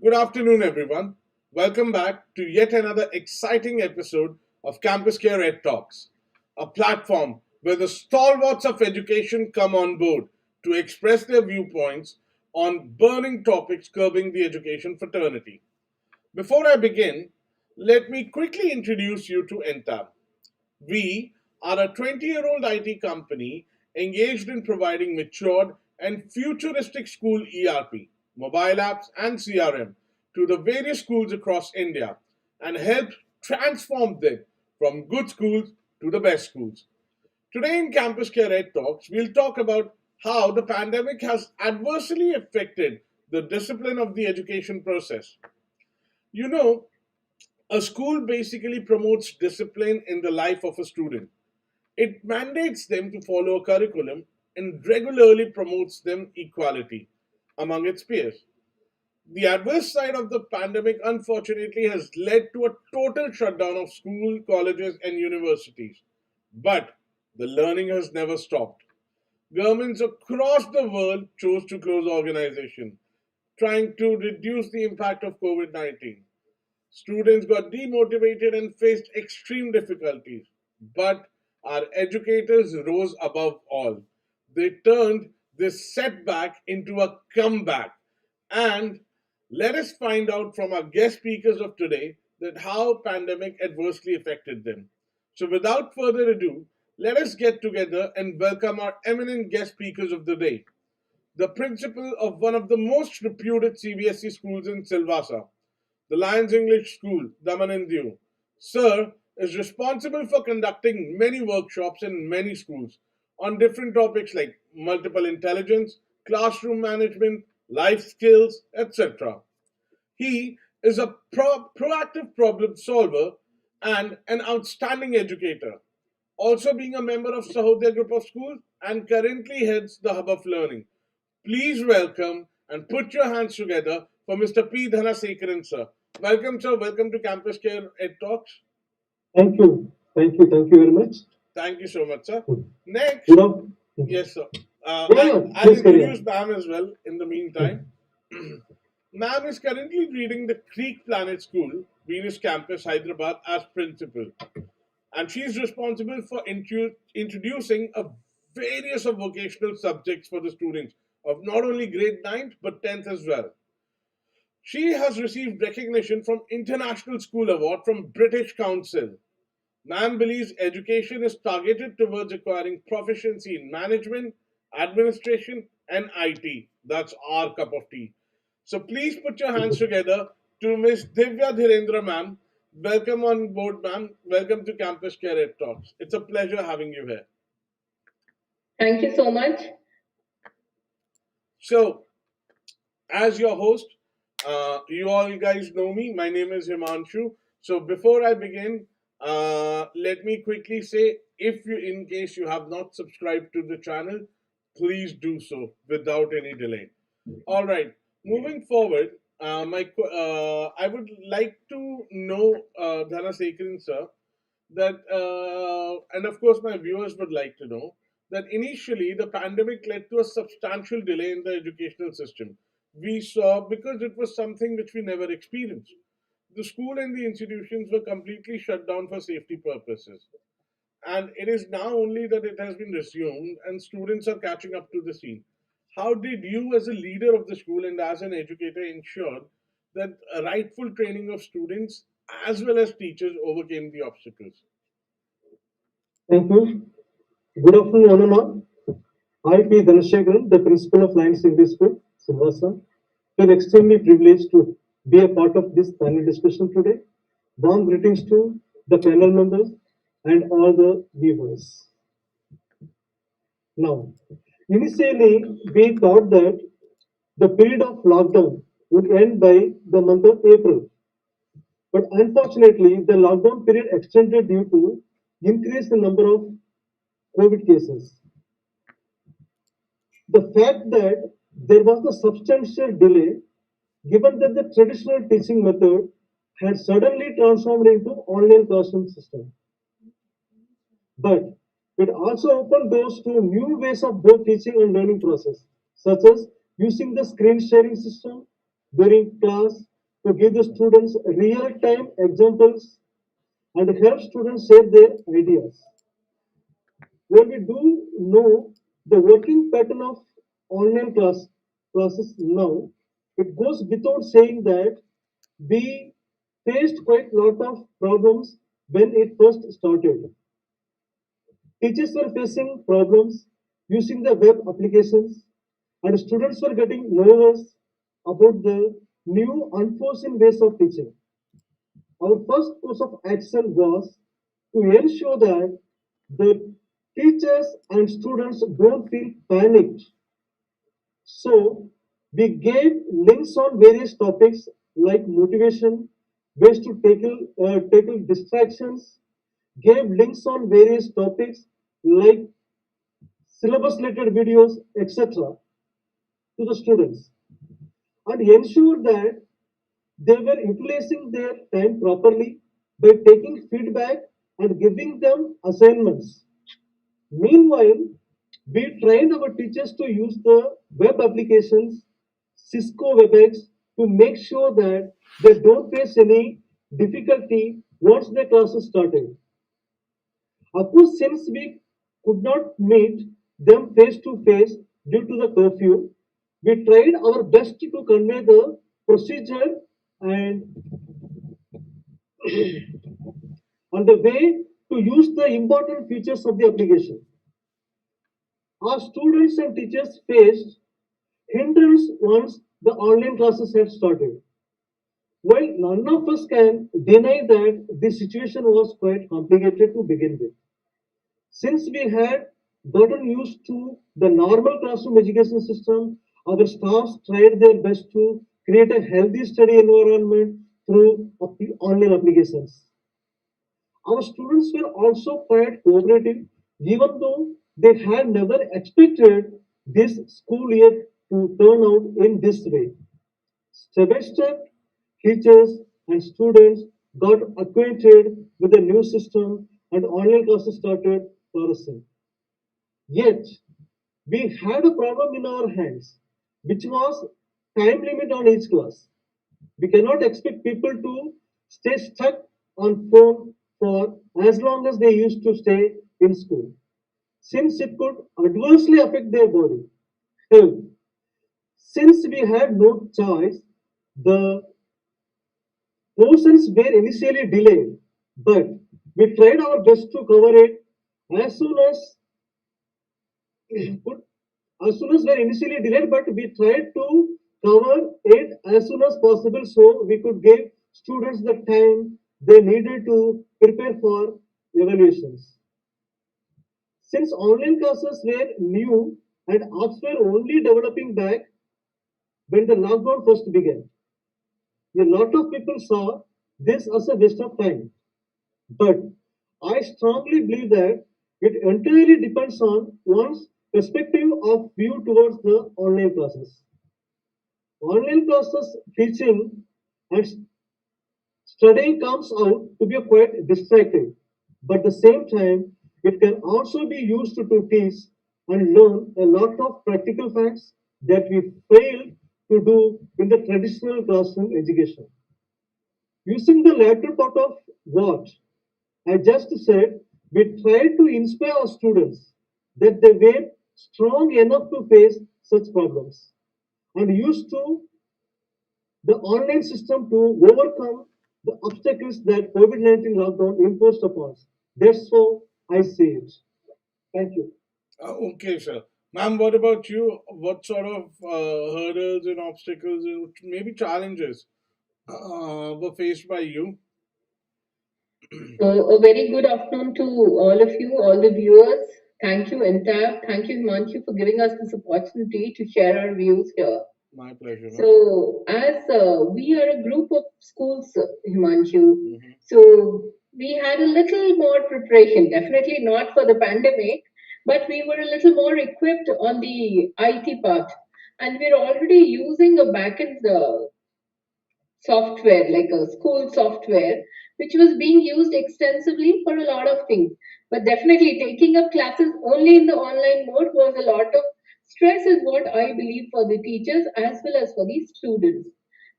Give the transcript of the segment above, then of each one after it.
Good afternoon, everyone. Welcome back to yet another exciting episode of CampusCare EdTalks, a platform where the stalwarts of education come on board to express their viewpoints on burning topics curbing the education fraternity. Before I begin, let me quickly introduce you to Entab. We are a 20-year-old IT company engaged in providing matured and futuristic school ERP, mobile apps, and CRM to the various schools across India and help transform them from good schools to the best schools. Today in Campus Care Ed Talks, we'll talk about how the pandemic has adversely affected the discipline of the education process. You know, a school basically promotes discipline in the life of a student. It mandates them to follow a curriculum and regularly promotes them equality among its peers. The adverse side of the pandemic, unfortunately, has led to a total shutdown of school, colleges, and universities. But the learning has never stopped. Governments across the world chose to close organizations, trying to reduce the impact of COVID 19. Students got demotivated and faced extreme difficulties. But our educators rose above all. They turned this setback into a comeback. And let us find out from our guest speakers of today that how pandemic adversely affected them. So without further ado, let us get together and welcome our eminent guest speakers of the day. The principal of one of the most reputed CBSE schools in Silvassa, the Lions English School, Damanendiu. Sir is responsible for conducting many workshops in many schools on different topics like multiple intelligence, classroom management, life skills, etc. He is a proactive problem solver and an outstanding educator, also being a member of Sahodya Group of Schools and currently heads the Hub of Learning. Please welcome and put your hands together for Mr. P. Dhanasekaran, sir. Welcome, sir. Welcome to Campus Care Ed Talks. Thank you. Thank you very much. Thank you so much, sir. Good Next, afternoon. yes, sir. Yeah, yeah, I'll please carry introduce on. ma'am as well in the meantime. Ma'am is currently leading the Creek Planet School, Venus Campus, Hyderabad, as principal. And she is responsible for introducing a various of vocational subjects for the students of not only grade 9th but 10th as well. She has received recognition from International School Award from British Council. Ma'am believes education is targeted towards acquiring proficiency in management, administration, and IT. That's our cup of tea. So please put your hands together to Miss Divya Dhirendra, ma'am. Welcome on board, ma'am. Welcome to Campus Care Talks. It's a pleasure having you here. Thank you so much. So, as your host, you all guys know me. My name is Himanshu. So before I begin, let me quickly say, if you, in case you have not subscribed to the channel, please do so without any delay. All right, moving forward, I would like to know, Dhana Sekharan sir, that, and of course my viewers would like to know, that initially the pandemic led to a substantial delay in the educational system. We saw because it was something which we never experienced. The school and the institutions were completely shut down for safety purposes. And it is now only that it has been resumed and students are catching up to the scene. How did you, as a leader of the school and as an educator, ensure that a rightful training of students as well as teachers overcame the obstacles? Thank you. Good afternoon, one and all. I, P. Dhanasekaran, the principal of Lions English School, Silvassa, feel extremely privileged to be a part of this panel discussion today. Warm greetings to the panel members and all the viewers. Now, initially, we thought that the period of lockdown would end by the month of April. But unfortunately, the lockdown period extended due to increase in number of COVID cases. The fact that there was a substantial delay, given that the traditional teaching method had suddenly transformed into online classroom system. But it also opened doors to new ways of both teaching and learning process, such as using the screen sharing system during class to give the students real-time examples and help students share their ideas. When we do know the working pattern of online classes now, it goes without saying that we faced quite a lot of problems when it first started. Teachers were facing problems using the web applications, and students were getting nervous about the new unforeseen ways of teaching. Our first course of action was to ensure that the teachers and students don't feel panicked. So, we gave links on various topics like motivation, ways to tackle distractions, gave links on various topics like syllabus related videos, etc., to the students and ensure that they were utilizing their time properly by taking feedback and giving them assignments. Meanwhile, we trained our teachers to use the web applications, Cisco WebEx, to make sure that they don't face any difficulty once the classes started. Of course, since we could not meet them face to face due to the curfew, we tried our best to convey the procedure and on the way to use the important features of the application. Our students and teachers faced hindrance once the online classes had started. While none of us can deny that the situation was quite complicated to begin with, since we had gotten used to the normal classroom education system, our staffs tried their best to create a healthy study environment through online applications. Our students were also quite cooperative, even though they had never expected this school year to turn out in this way. Step by step, teachers and students got acquainted with the new system and online classes started flourishing. Yet, we had a problem in our hands, which was time limit on each class. We cannot expect people to stay stuck on phone for as long as they used to stay in school, since it could adversely affect their body, health. Since we had no choice, the portions were initially delayed, but we tried our best to cover it as soon as could as soon as were initially delayed, but we tried to cover it as soon as possible so we could give students the time they needed to prepare for evaluations. Since online classes were new and apps were only developing back when the lockdown first began, a lot of people saw this as a waste of time. But I strongly believe that it entirely depends on one's perspective of view towards the online classes. Online classes teaching and studying comes out to be quite distracting, but at the same time, it can also be used to teach and learn a lot of practical facts that we fail to do in the traditional classroom education. Using the latter part of what I just said, we try to inspire our students that they were strong enough to face such problems and used to the online system to overcome the obstacles that COVID 19 lockdown imposed upon us. That's how I see it. Thank you. Okay, sir. Ma'am, what about you? What sort of hurdles and obstacles, and maybe challenges, were faced by you? So, a very good afternoon to all of you, all the viewers. Thank you, Entab. Thank you, Himanshu, for giving us this opportunity to share our views here. My pleasure, ma'am. So, as we are a group of schools, Himanshu, Hmm. so we had a little more preparation, definitely not for the pandemic, but we were a little more equipped on the IT part. And we're already using a backend software, like a school software, which was being used extensively for a lot of things. But definitely taking up classes only in the online mode was a lot of stress, is what I believe, for the teachers as well as for the students.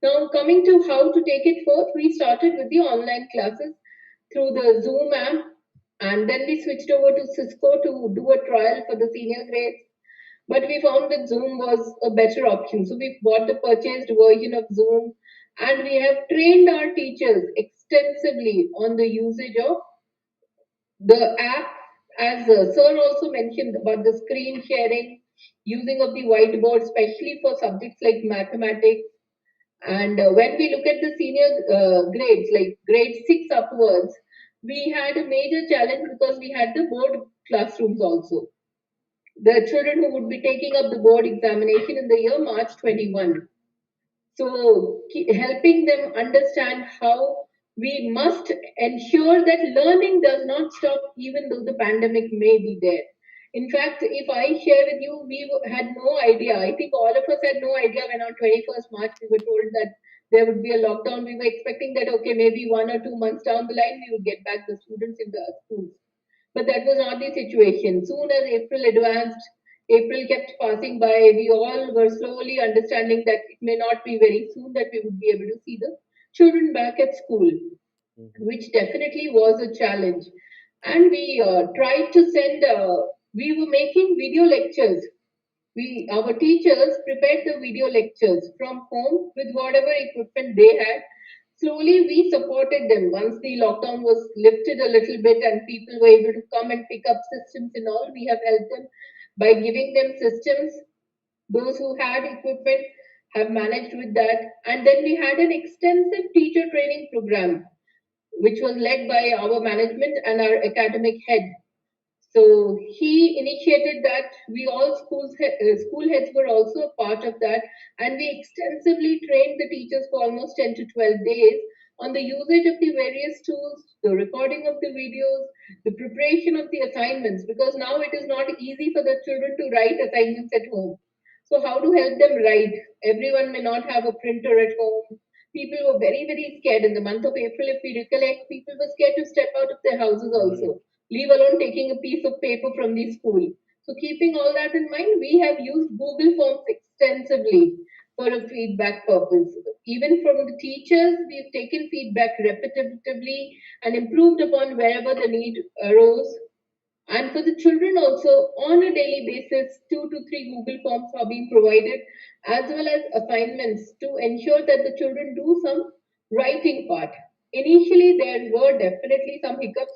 Now, coming to how to take it forth, we started with the online classes through the Zoom app, and then we switched over to Cisco to do a trial for the senior grades. But we found that Zoom was a better option. So we bought the purchased version of Zoom, and we have trained our teachers extensively on the usage of the app, as Sir also mentioned about the screen sharing, using of the whiteboard, especially for subjects like mathematics. And when we look at the senior grades, like grade 6 upwards, we had a major challenge because we had the board classrooms also. The children who would be taking up the board examination in the year March 21. So, helping them understand how we must ensure that learning does not stop even though the pandemic may be there. In fact, if I share with you, we had no idea. I think all of us had no idea when on 21st March we were told that there would be a lockdown. We were expecting that, okay, maybe 1 or 2 months down the line, we would get back the students in the schools. But that was not the situation. Soon as April advanced, April kept passing by, we all were slowly understanding that it may not be very soon that we would be able to see the children back at school, which definitely was a challenge. And we tried to send, we were making video lectures. Our teachers prepared the video lectures from home with whatever equipment they had. Slowly, we supported them once the lockdown was lifted a little bit and people were able to come and pick up systems and all. We have helped them by giving them systems. Those who had equipment have managed with that. And then we had an extensive teacher training program, which was led by our management and our academic head. So he initiated that. We all school heads were also a part of that, and we extensively trained the teachers for almost 10 to 12 days on the usage of the various tools, the recording of the videos, the preparation of the assignments. Because now it is not easy for the children to write assignments at home. So how to help them write? Everyone may not have a printer at home. People were very scared in the month of April. If we recollect, people were scared to step out of their houses also, leave alone taking a piece of paper from the school. So, keeping all that in mind, we have used Google Forms extensively for a feedback purpose. Even from the teachers, we've taken feedback repetitively and improved upon wherever the need arose. And for the children also, on a daily basis, 2 to 3 Google Forms are being provided, as well as assignments to ensure that the children do some writing part. Initially, there were definitely some hiccups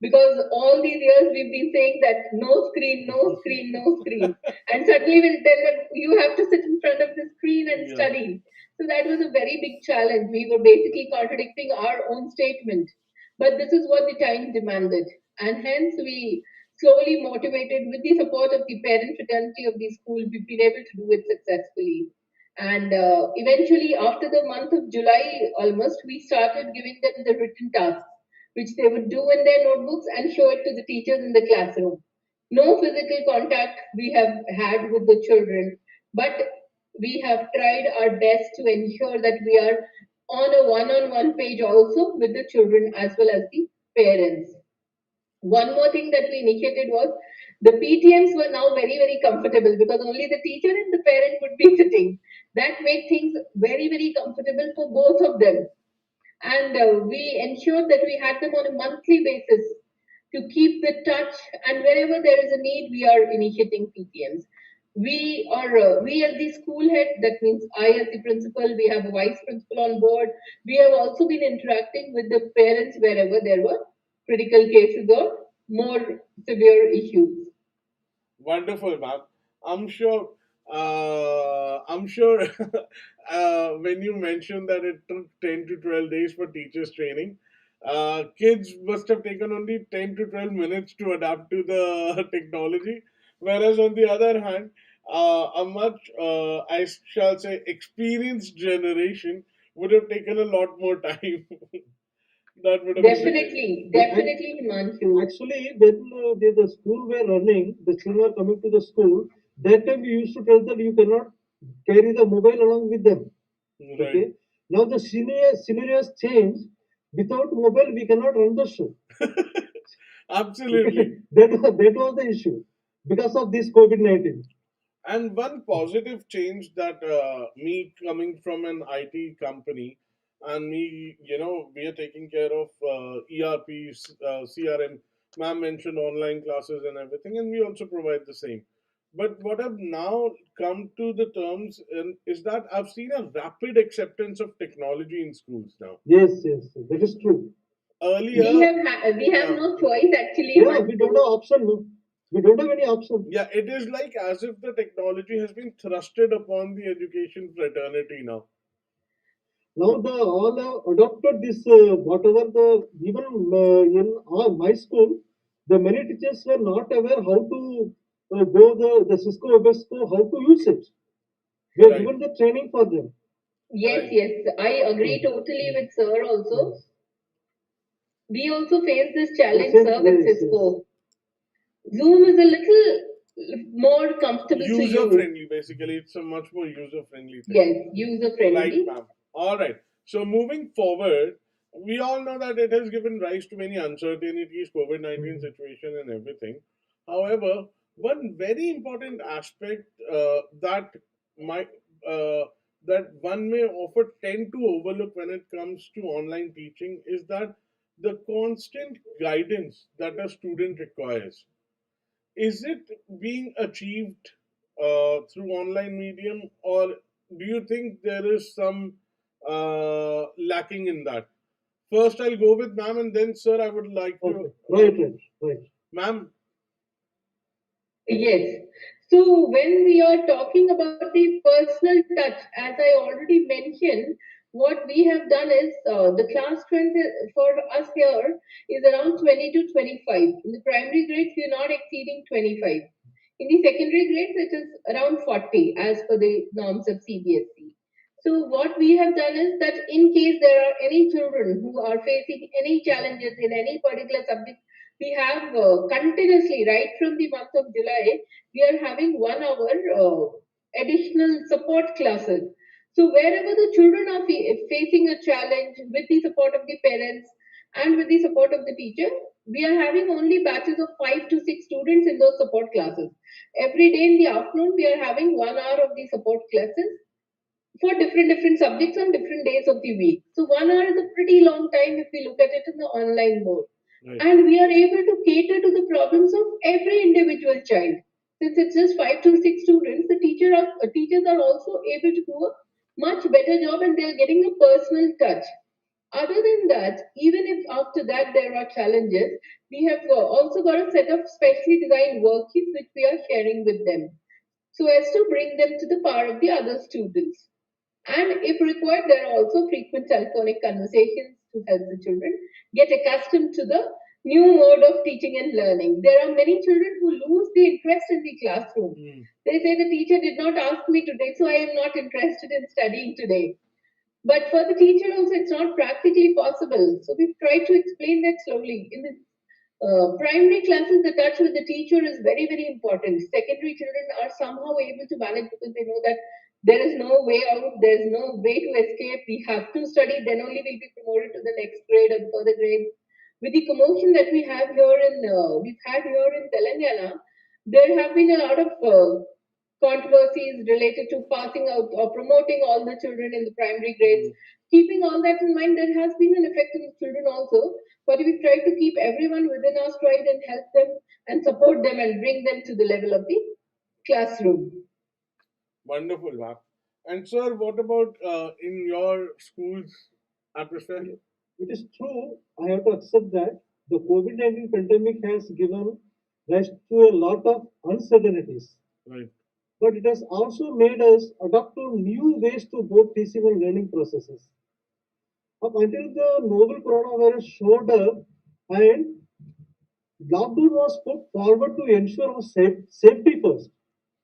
because all these years we've been saying that no screen, no screen, no screen. And suddenly we'll tell them you have to sit in front of the screen and Yeah. study. So that was a very big challenge. We were basically contradicting our own statement. But this is what the time demanded. And hence, we slowly motivated with the support of the parent fraternity of the school, we've been able to do it successfully. And eventually, after the month of July almost, we started giving them the written tasks, which they would do in their notebooks and show it to the teachers in the classroom. No physical contact we have had with the children, but we have tried our best to ensure that we are on one page also with the children as well as the parents. One more thing that we initiated was the PTMs were now very comfortable because only the teacher and the parent would be sitting. That made things very comfortable for both of them. And we ensured that we had them on a monthly basis to keep the touch. And wherever there is a need, we are initiating PTMs. We as the school head, that means I as the principal, we have a vice principal on board. We have also been interacting with the parents wherever there were critical cases or more severe issues. Wonderful, ma'am. I'm sure. I'm sure. When you mentioned that it took 10 to 12 days for teachers training, kids must have taken only 10 to 12 minutes to adapt to the technology. Whereas on the other hand, a much, I shall say, experienced generation would have taken a lot more time. That would have been the case. Definitely, Himanshu. Actually, when the school were running, the children were coming to the school. That time we used to tell them you cannot carry the mobile along with them. Right. Okay. Now the scenario has changed. Without mobile, we cannot run the show. Okay. Absolutely. That was the issue because of this COVID-19. And one positive change that me coming from an IT company and me, we are taking care of ERP, CRM. Ma'am mentioned online classes and everything, and we also provide the same. But what I've now come to the terms in, is that I've seen a rapid acceptance of technology in schools now. Yes, yes, that is true. Earlier, We have yeah, no choice actually Yeah, but we don't have option. No. We don't have any option. yeah, it is like as if the technology has been thrusted upon the education fraternity now. Now the all have adopted this whatever the even in my school, the many teachers were not aware how to go the Cisco Webesto how to use it. We are Right, given the training for them. yes, right. yes, I agree Mm. totally with sir also. Yes. We also face this The challenge, same. sir, with Yes, yes. Cisco. Zoom is a little more comfortable to User use. friendly, basically. It's a much more user friendly thing. Yes, user Right, friendly. ma'am. All right. So moving forward, we all know that it has given rise to many uncertainties, COVID 19 Mm. situation, and everything. However, one very important aspect that might that one may often tend to overlook when it comes to online teaching is that the constant guidance that a student requires. Is it being achieved through online medium, or do you think there is some lacking in that? First, I'll go with ma'am, and then, sir, I would like to, Okay. Right, right, right. ma'am. Yes. So when we are talking about the personal touch, as I already mentioned, what we have done is the class strength for us here is around 20 to 25. In the primary grades, we are not exceeding 25. In the secondary grades, it is around 40 as per the norms of CBSE. So what we have done is that in case there are any children who are facing any challenges in any particular subject, we have continuously, right from the month of July, we are having 1 hour additional support classes. So wherever the children are facing a challenge with the support of the parents and with the support of the teacher, we are having only batches of 5 to 6 students in those support classes. Every day in the afternoon, we are having 1 hour of the support classes for different subjects on different days of the week. So 1 hour is a pretty long time if we look at it in the online mode. Right, And we are able to cater to the problems of every individual child. Since it's just 5 to 6 students, the teachers are also able to do a much better job and they are getting a personal touch. Other than that, even if after that there are challenges, we have also got a set of specially designed worksheets which we are sharing with them so as to bring them to the par of the other students. And if required, there are also frequent telephonic conversations to help the children get accustomed to the new mode of teaching and learning. There are many children who lose the interest in the classroom. mm, They say the teacher did not ask me today, so I am not interested in studying today. But for the teacher also, it's not practically possible. So we've tried to explain that slowly. In the primary classes, the touch with the teacher is very, very important. Secondary children are somehow able to manage because they know that there is no way out, there's no way to escape. We have to study, then only we'll be promoted to the next grade and further grades. With the commotion that we've had here in Telangana, there have been a lot of controversies related to passing out or promoting all the children in the primary grades. mm. Keeping all that in mind, there has been an effect on the children also, but we try to keep everyone within our stride and help them and support them and bring them to the level of the classroom. Wonderful, ma'am. And sir, what about in your school's atmosphere? Yeah. It is true. I have to accept that the COVID-19 pandemic has given rise to a lot of uncertainties, Right, but it has also made us adopt to new ways to both teaching and learning processes. Up until the novel coronavirus showed up and lockdown was put forward to ensure our safety first.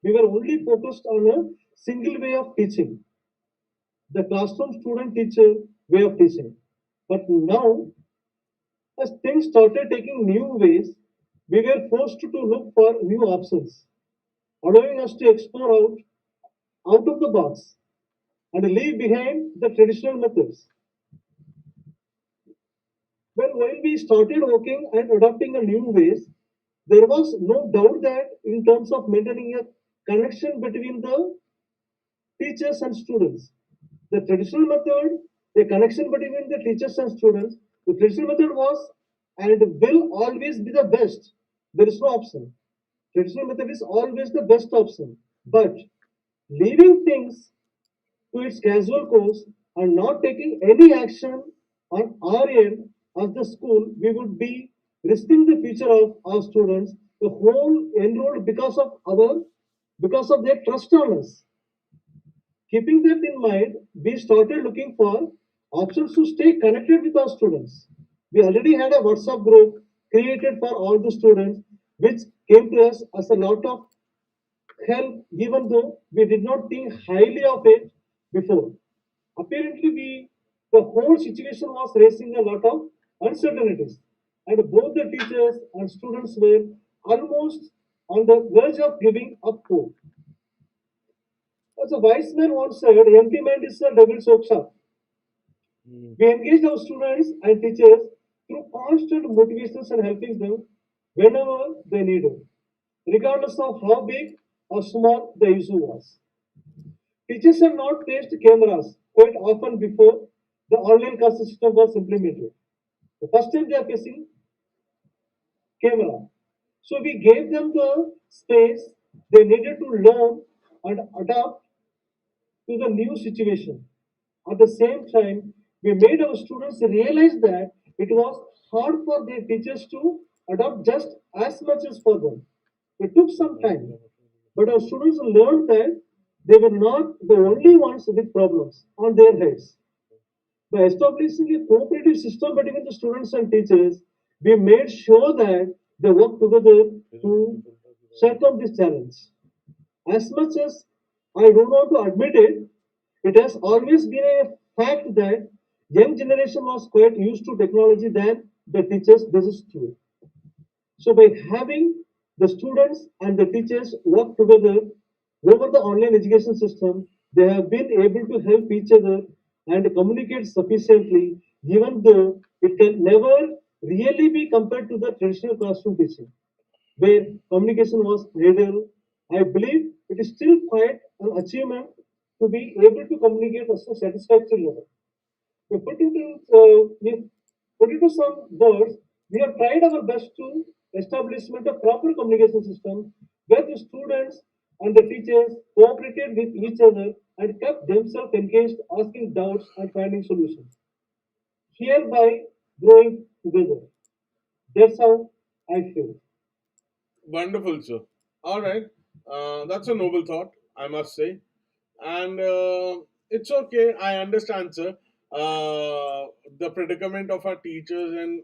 We were only focused on a single way of teaching, the classroom student teacher way of teaching. But now, as things started taking new ways, we were forced to look for new options, allowing us to explore out of the box and leave behind the traditional methods. Well, while we started working and adopting a new ways, there was no doubt that in terms of maintaining a connection between the teachers and students. The traditional method, the connection between the teachers and students, the traditional method was and will always be the best. There is no option. Traditional method is always the best option. But leaving things to its casual course and not taking any action on our end as the school, we would be risking the future of our students, the whole enrolled because of their trust on us. Keeping that in mind, we started looking for options to stay connected with our students. We already had a WhatsApp group created for all the students, which came to us as a lot of help, even though we did not think highly of it before. Apparently, the whole situation was raising a lot of uncertainties, and both the teachers and students were almost on the verge of giving up hope. As a wise man once said, empty mind is a devil's workshop. We engage our students and teachers through constant motivations and helping them whenever they need it, regardless of how big or small the issue was. Teachers have not placed cameras quite often before the online class system was implemented. The first time they are facing camera. So we gave them the space they needed to learn and adapt to the new situation. At the same time, we made our students realize that it was hard for their teachers to adopt just as much as for them. It took some time, but our students learned that they were not the only ones with problems on their heads. By establishing a cooperative system between the students and teachers, we made sure that they work together to circumvent this challenge. As much as I don't want to admit it, it has always been a fact that young generation was quite used to technology than the teachers. This is true. So by having the students and the teachers work together over the online education system, they have been able to help each other and communicate sufficiently, even though it can never really be compared to the traditional classroom teaching, where communication was ideal. I believe it is still quite an achievement to be able to communicate at a satisfactory level. We put into some words, we have tried our best to establishment a proper communication system where the students and the teachers cooperated with each other and kept themselves engaged, asking doubts and finding solutions, hereby growing together. That's how I feel. Wonderful, sir. All right. That's a noble thought, I must say. And it's okay. I understand, sir. The predicament of our teachers and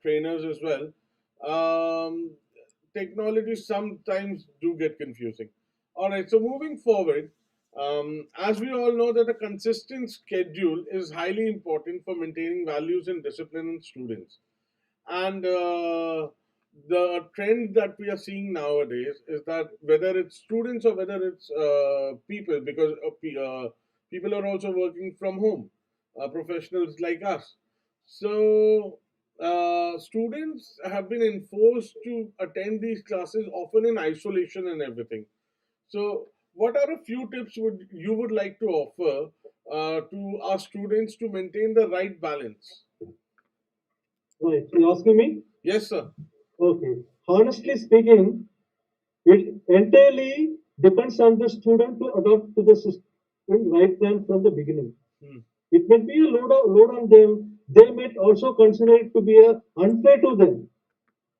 trainers as well. Um, Technology sometimes do get confusing. All right. So moving forward, as we all know that a consistent schedule is highly important for maintaining values and discipline in students. And the trend that we are seeing nowadays is that whether it's students or whether it's people, because people are also working from home, professionals like us. So students have been enforced to attend these classes often in isolation and everything. So, what are a few tips would you would like to offer to our students to maintain the right balance? Right. You asking me? Yes, sir. Okay. Honestly speaking, it entirely depends on the student to adopt to the system right plan from the beginning. Hmm. It may be a load on them. They may also consider it to be a unfair to them.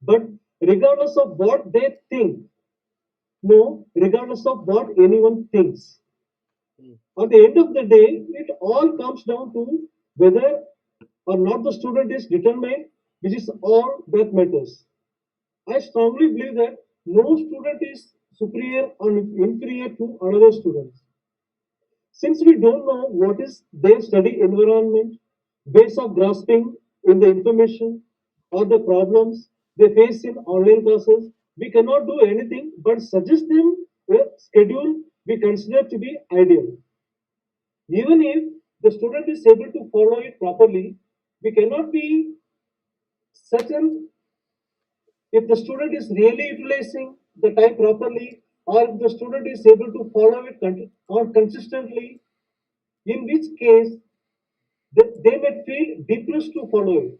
But regardless of what they think, no, regardless of what anyone thinks, Hmm. at the end of the day, it all comes down to whether or not the student is determined, which is all that matters. I strongly believe that no student is superior or inferior to another student. Since we don't know what is their study environment, ways of grasping in the information, or the problems they face in online classes, we cannot do anything but suggest them a schedule we consider to be ideal. Even if the student is able to follow it properly, we cannot be certain if the student is really utilizing the time properly or if the student is able to follow it or consistently, in which case they may feel depressed to follow it.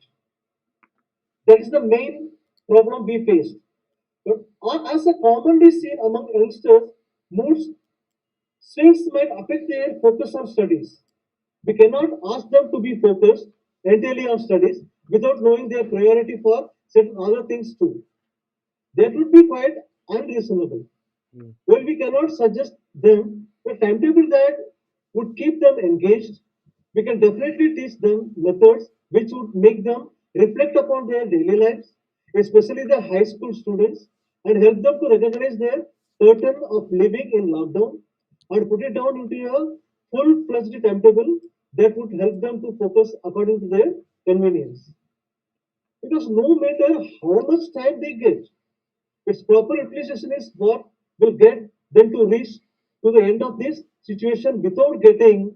That is the main problem we face. But as a commonly seen among youngsters, mood swings might affect their focus on studies. We cannot ask them to be focused entirely on studies without knowing their priority for certain other things too. That would be quite unreasonable. Mm. Well, we cannot suggest them a timetable that would keep them engaged. We can definitely teach them methods which would make them reflect upon their daily lives, especially the high school students, and help them to recognize their pattern of living in lockdown and put it down into a full-fledged timetable that would help them to focus according to their convenience. Because no matter how much time they get, its proper utilization is what will get them to reach to the end of this situation without getting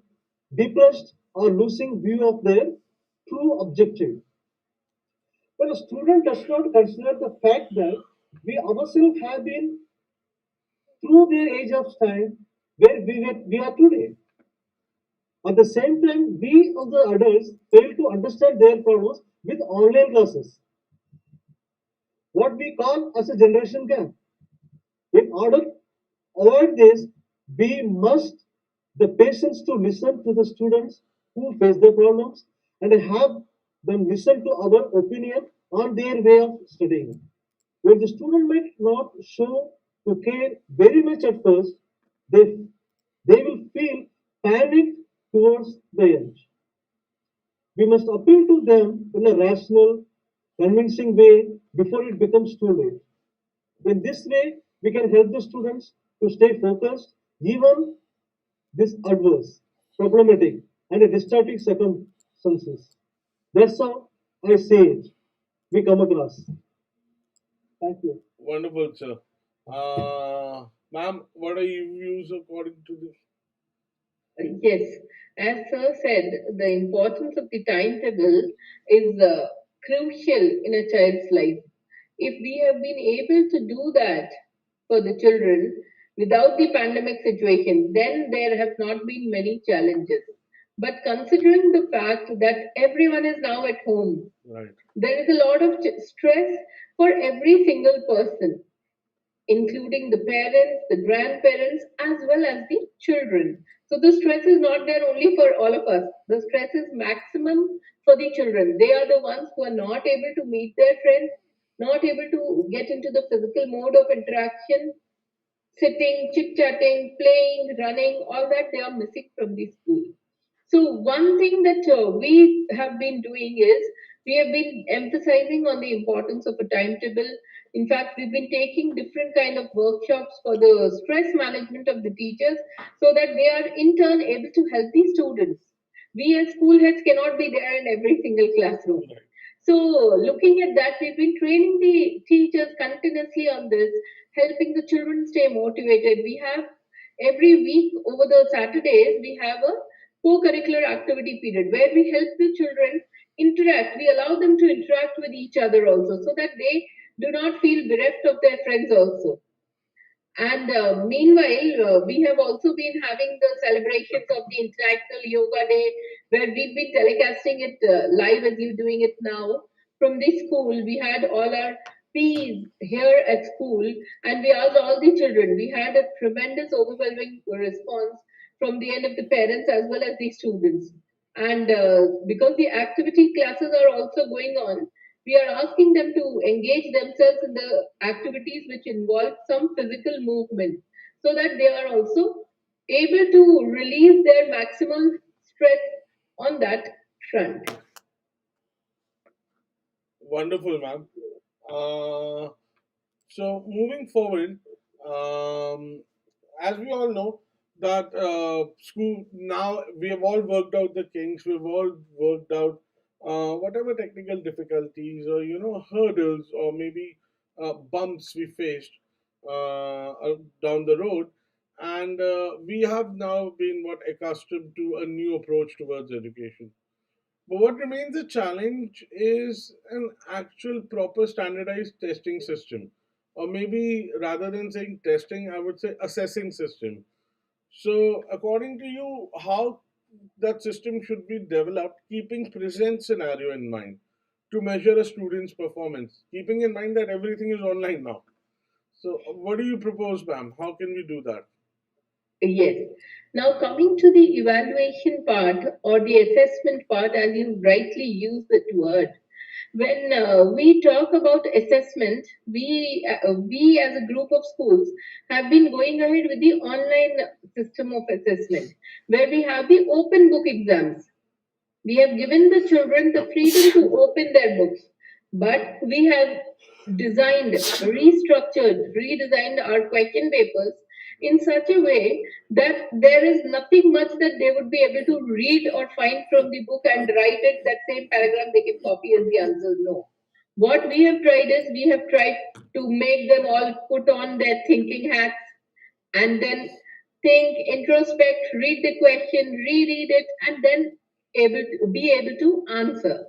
depressed or losing view of their true objective. When a student does not consider the fact that we ourselves have been through their age of time where we are today. At the same time, we of the adults fail to understand their problems with online classes, what we call as a generation gap. In order to avoid this, we must the patience to listen to the students who face the problems and have them listen to our opinion on their way of studying. When the student might not show to care very much at first, they, they will feel panicked towards the end. We must appeal to them in a rational, convincing way before it becomes too late. In this way, we can help the students to stay focused even this adverse, problematic, and distorting circumstances. That's how I say it. We come across. Thank you. Wonderful, sir. Ma'am, what are your views according to this? Yes, as Sir said, the importance of the timetable is crucial in a child's life. If we have been able to do that for the children without the pandemic situation, then there have not been many challenges. But considering the fact that everyone is now at home, Right. there is a lot of stress for every single person, including the parents, the grandparents, as well as the children. So the stress is not there only for all of us. The stress is maximum for the children. They are the ones who are not able to meet their friends, not able to get into the physical mode of interaction, sitting, chit chatting, playing, running, all that they are missing from the school. So, one thing that we have been doing is we have been emphasizing on the importance of a timetable. In fact, we've been taking different kind of workshops for the stress management of the teachers so that they are in turn able to help the students. We as school heads cannot be there in every single classroom. Right. So, looking at that, we've been training the teachers continuously on this, helping the children stay motivated. We have every week over the Saturdays, we have a co-curricular activity period where we help the children interact. We allow them to interact with each other also so that they do not feel bereft of their friends also. And meanwhile, we have also been having the celebrations of the International Yoga Day, where we've been telecasting it live as you're doing it now. From the school, we had all our P's here at school, and we asked all the children. We had a tremendous, overwhelming response from the end of the parents as well as the students. And because the activity classes are also going on, we are asking them to engage themselves in the activities which involve some physical movement so that they are also able to release their maximum stress on that front. Wonderful, ma'am. Uh, so moving forward, um, as we all know that school now we have all worked out the kinks. We've all worked out whatever technical difficulties or hurdles or maybe bumps we faced down the road, and we have now been what accustomed to a new approach towards education. But what remains a challenge is an actual proper standardized testing system or maybe rather than saying testing, I would say assessing system. So, according to you, how that system should be developed, keeping present scenario in mind to measure a student's performance, keeping in mind that everything is online now. So, what do you propose, ma'am? How can we do that? Yes. Now, coming to the evaluation part or the assessment part, as you rightly use that word, when we talk about assessment, we as a group of schools have been going ahead with the online system of assessment, where we have the open book exams. We have given the children the freedom to open their books, but we have designed, restructured, redesigned our question papers in such a way that there is nothing much that they would be able to read or find from the book and write it that same paragraph they can copy as the answers. No. What we have tried is we have tried to make them all put on their thinking hats and then think, introspect, read the question, reread it, and then be able to answer.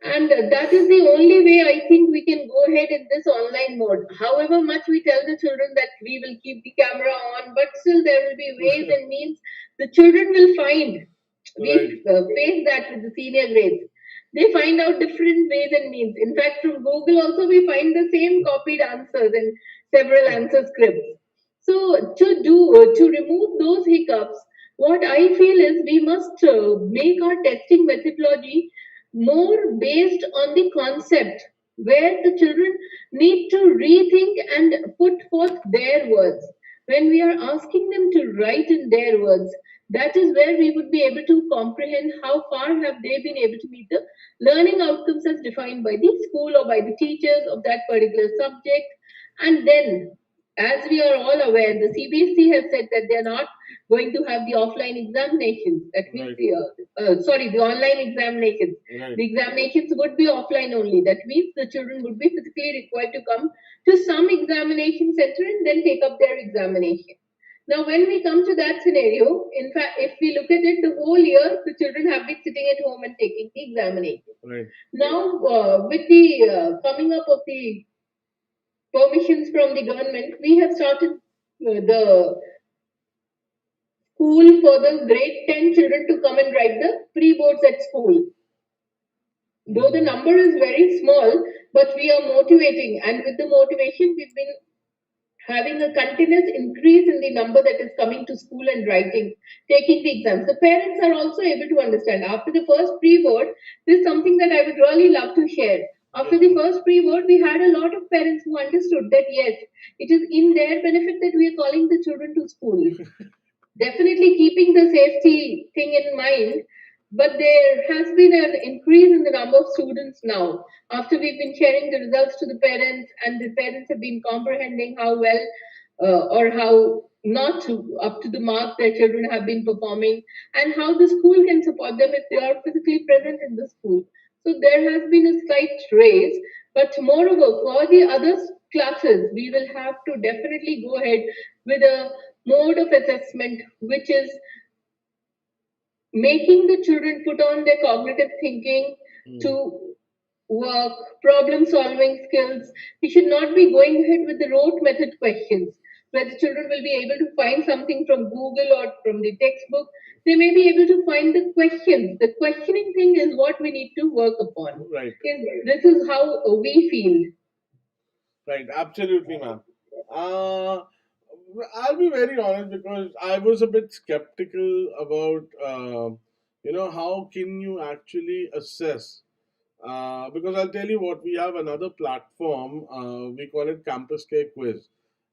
And that is the only way I think we can go ahead in this online mode. However much we tell the children that we will keep the camera on, but still there will be ways and means the children will find. Right, We face that with the senior grades. They find out different ways and means. In fact, from Google also we find the same copied answers in several answer scripts. So to remove those hiccups, what I feel is we must make our testing methodology more based on the concept where the children need to rethink and put forth their words. When we are asking them to write in their words, that is where we would be able to comprehend how far have they been able to meet the learning outcomes as defined by the school or by the teachers of that particular subject. And then, as we are all aware, the CBSE has said that they are not going to have the offline examinations. That means right, the online examinations. right, The examinations would be offline only. That means the children would be physically required to come to some examination center and then take up their examination. Now, when we come to that scenario, in fact, if we look at it, the whole year the children have been sitting at home and taking the examination. right. Now, with the coming up of the permissions from the government, we have started the school for the grade 10 children to come and write the pre boards at school. Though the Mhm. number is very small, but we are motivating, and with the motivation, we've been having a continuous increase in the number that is coming to school and writing, taking the exams. The parents are also able to understand. After the first pre board, this is something that I would really love to share. After Yes, the ma'am. first pre board, we had a lot of parents who understood that yes, it is in their benefit that we are calling the children to school, definitely keeping the safety thing in mind. But there has been an increase in the number of students now after we've been sharing the results to the parents, and the parents have been comprehending how well or how not to, up to the mark their children have been performing, and how the school can support them if they are physically present in the school. So there has been a slight raise, but moreover, for the other classes, we will have to definitely go ahead with a mode of assessment which is making the children put on their cognitive thinking Mm. to work, problem solving skills. We should not be going ahead with the rote method questions where the children will be able to find something from Google or from the textbook. They may be able to find the questions. The questioning thing is what we need to work upon. Right, This is how we feel. right. Absolutely, ma'am. Uh, I'll be very honest because I was a bit skeptical about, how can you actually assess. Because I'll tell you what, we have another platform, we call it CampusCare Quiz,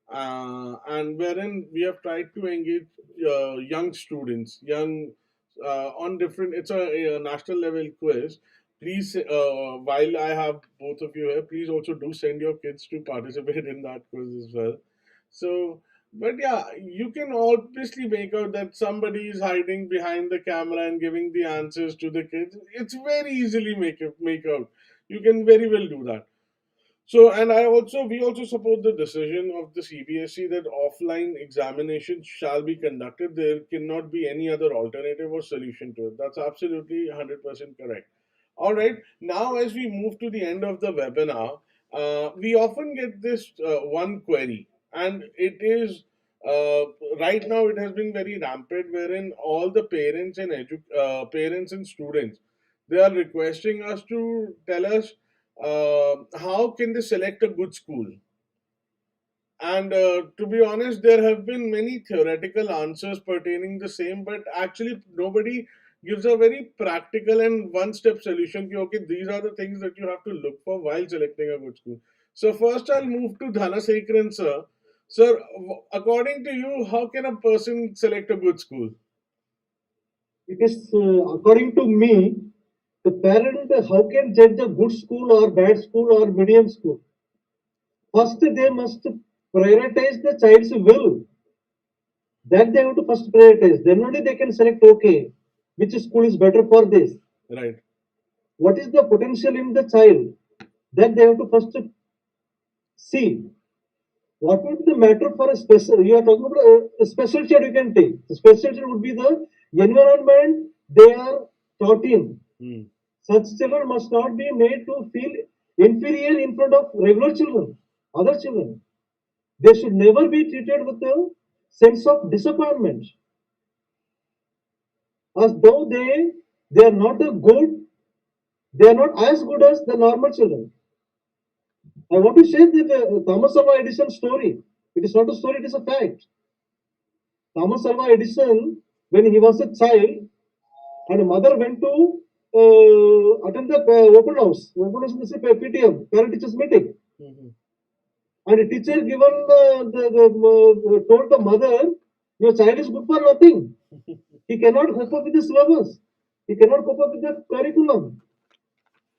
and wherein we have tried to engage young students, on different. It's a national level quiz. Please, while I have both of you here, please also do send your kids to participate in that quiz as well. So, but yeah, you can obviously make out that somebody is hiding behind the camera and giving the answers to the kids. It's very easily make out. You can very well do that. So, and we also support the decision of the CBSE that offline examinations shall be conducted. There cannot be any other alternative or solution to it. That's absolutely 100% correct. All right. Now, as we move to the end of the webinar, we often get this one query, and it is uh, right now it has been very rampant, wherein all the parents and parents and students, they are requesting us to tell us how can they select a good school. And to be honest, there have been many theoretical answers pertaining the same, but actually nobody gives a very practical and one-step solution. Ki, okay, these are the things that you have to look for while selecting a good school. So first, I'll move to Dhanasekharan sir. Sir, according to you, how can a person select a good school? It is, according to me, the parent how can judge a good school or bad school or medium school? First, they must prioritize the child's will. That they have to first prioritize. Then only they can select, okay, which school is better for this. Right. What is the potential in the child? That they have to first see. What would be the matter for a special? You are talking about a special child you can take. The special child would be the environment they are taught in. Hmm. Such children must not be made to feel inferior in front of regular children, other children. They should never be treated with a sense of disappointment, as though they are not a good, they are not as good as the normal children. I want to share the Thomas Alva Edison story. It is not a story; it is a fact. Thomas Alva Edison, when he was a child, and a mother went to attend the open house. Open house is the PTM, parent teachers meeting. Mhm. And a teacher given told the mother, your child is good for nothing. He cannot cope up with the syllabus. He cannot cope up with the curriculum.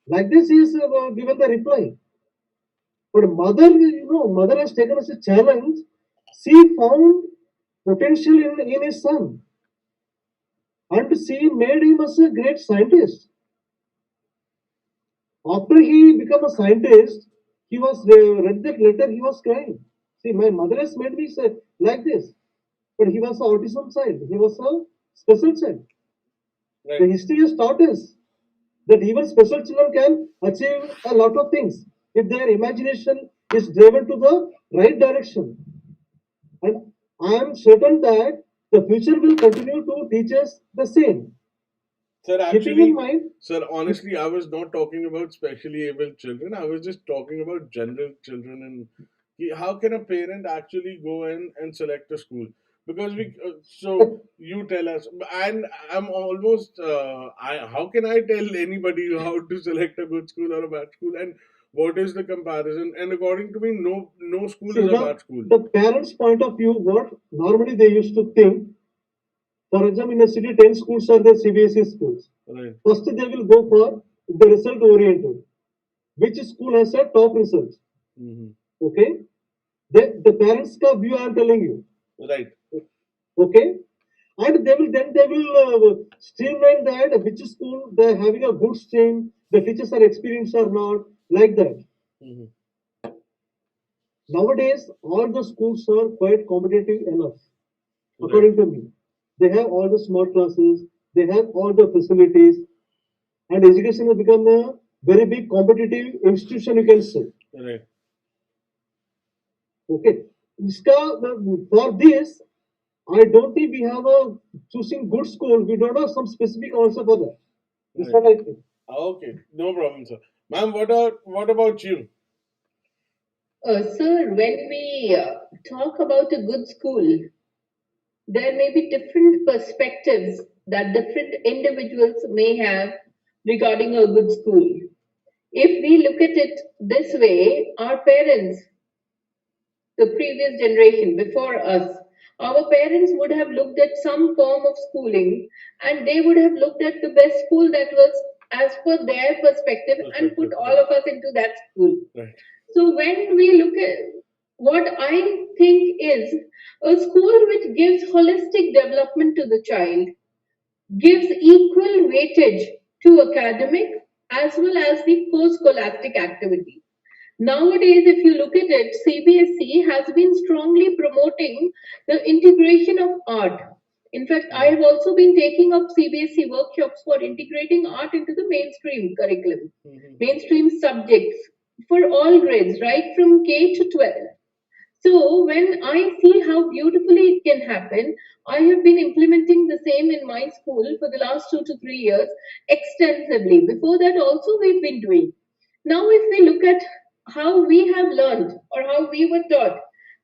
Like this, he is given the reply. But mother, mother has taken as a challenge. She found potential in his son, and she made him as a great scientist. After he became a scientist, he was read that letter. He was crying. See, my mother has made me say like this, but he was a autism child. He was a special child. The Right. history has taught us that even special children can achieve a lot of things if their imagination is driven to the right direction. And I am certain that the future will continue to teach us the same. Sir, Keeping in actually, mind, sir, honestly, I was not talking about specially able children. I was just talking about general children and how can a parent actually go in and select a school? Because so you tell us, and I'm almost, how can I tell anybody how to select a good school or a bad school, and what is the comparison? And according to me, no school see is a bad school. the parents' point of view, what normally they used to think. For example, in a city, 10 schools are the CBSE schools. Right. First, they will go for the result oriented. Which school has a top results? Hmm. Okay. The parents' ka view I am telling you. Right. Okay. And they will streamline that which school they are having a good stream, the teachers are experienced or not, like that. Hmm. Nowadays, all the schools are quite competitive enough, Right. according to me. They have all the smart classes, they have all the facilities, and education has become a very big competitive institution, you can say. Right. Okay. For this, I don't think we have a choosing good school. We don't have some specific answer for that. This is Right. what I think. Okay. No problem, sir. Ma'am, what about you? Sir, when we talk about a good school, there may be different perspectives that different individuals may have regarding a good school. If we look at it this way, our parents, the previous generation before us, our parents would have looked at some form of schooling and they would have looked at the best school that was as per their perspective and put Perspective. all Right. of us into that school. Right. So when we look at what I think is a school which gives holistic development to the child, gives equal weightage to academic as well as the co-scholastic activities. Nowadays, if you look at it, CBSE has been strongly promoting the integration of art. In fact, I Mm. have also been taking up CBSE workshops for integrating art into the mainstream curriculum, Mhm. mainstream subjects. for all grades, right from K to 12. So when I see how beautifully it can happen, I have been implementing the same in my school for the last 2 to 3 years extensively. Before that, also we've been doing. Now, if we look at how we have learned or how we were taught,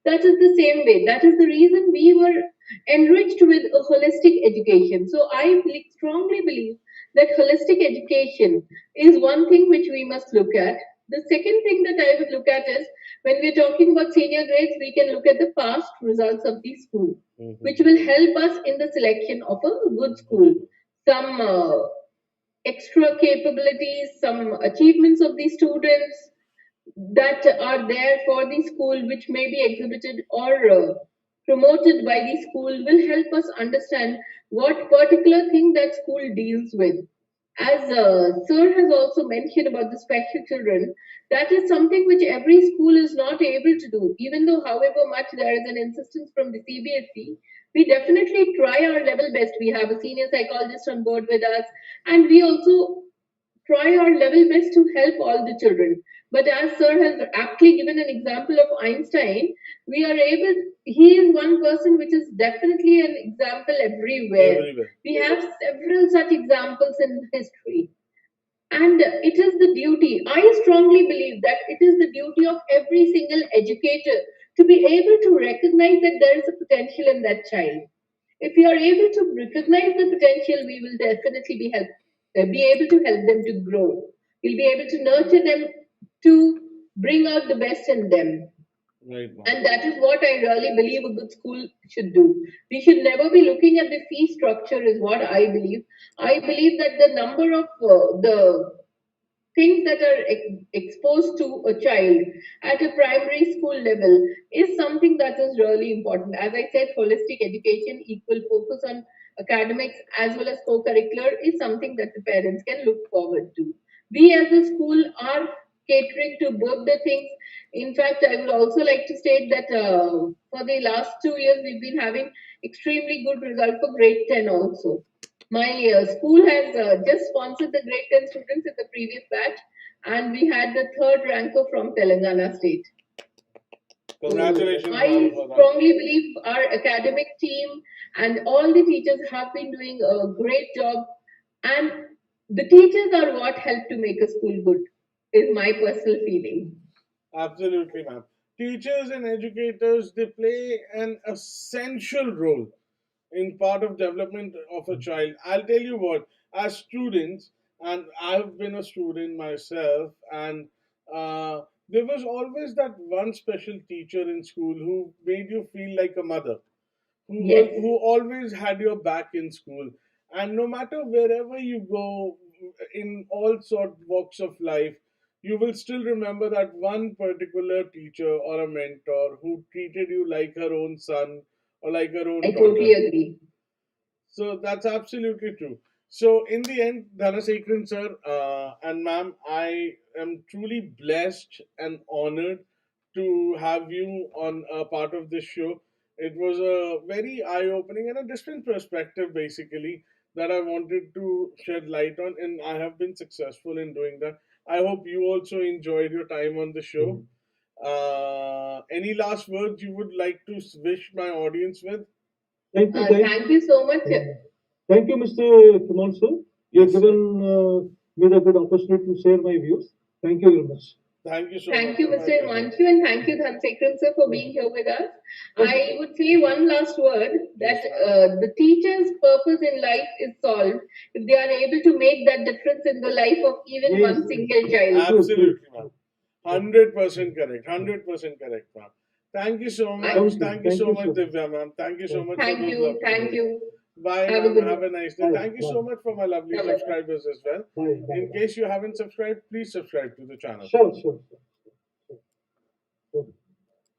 that is the same way. That is the reason we were enriched with a holistic education. So I strongly believe that holistic education is one thing which we must look at. The second thing that I would look at is when we're talking about senior grades, we can look at the past results of the school, which will help us in the selection of a good school. Some extra capabilities, some achievements of the students that are there for the school, which may be exhibited or promoted by the school, will help us understand what particular thing that school deals with. As Sir has also mentioned about the special children, that is something which every school is not able to do. Even though, however much there is an insistence from the CBSE, we definitely try our level best. We have a senior psychologist on board with us, and we also try our level best to help all the children. But as Sir has aptly given an example of Einstein, we are able, he is one person which is definitely an example everywhere. Everywhere. We have several such examples in history. And it is the duty, I strongly believe that it is the duty of every single educator to be able to recognize that there is a potential in that child. If we are able to recognize the potential, we will definitely be able to help them to grow. We'll be able to nurture them to bring out the best in them. Right, ma'am. And that is what I really believe a good school should do. We should never be looking at the fee structure, is what I believe. I believe that the number of the things that are exposed to a child at a primary school level is something that is really important. As I said, holistic education, equal focus on academics as well as co-curricular is something that the parents can look forward to. We as a school are catering to both the things. In fact, I would also like to state that for the last 2 years, we've been having extremely good result for grade 10 also. My school has just sponsored the grade 10 students in the previous batch, and we had the third ranker from Telangana state. Congratulations, ma'am, I for that. strongly believe our academic team and all the teachers have been doing a great job, and the teachers are what help to make a school good, is my personal feeling. Absolutely, ma'am. Teachers and educators, they play an essential role in part of development of a child. I'll tell you what, as students, and I've been a student myself, and there was always that one special teacher in school who made you feel like a mother, Yes, who always had your back in school, and no matter wherever you go in all sort walks of life, you will still remember that one particular teacher or a mentor who treated you like her own son or like her I own totally daughter. agree. So that's absolutely true. So in the end, Dhanasekharan sir and ma'am, I am truly blessed and honored to have you on a part of this show. It was a very eye-opening and a different perspective, basically, that I wanted to shed light on, and I have been successful in doing that. I hope you also enjoyed your time on the show. Any last words you would like to wish my audience with? Thank you, Thank you so much. thank you, Mr. Kumar sir. You have Yes, sir. given me the good opportunity to share my views. Thank you very much. Thank you so Thank much. you, My Mr. pleasure. Himanshu, and thank you, Dhansekran sir, for being here with us. I would say one last word that Yes, ma'am. the teacher's purpose in life is solved if they are able to make that difference in the life of even Yes, one single child. Absolutely, ma'am. 100% correct. 100% correct, ma'am. Thank you so I much. Thank you thank so you much, so much. Divya, ma'am. Thank you so much for thank those you, lovely thank words. you. Bye, Have a ma'am. good Have one. a nice day. Bye, Thank you so bye, much for my lovely Bye bye. subscribers as well. bye, bye, In bye. case you haven't subscribed, please subscribe to the channel. Sure, sure.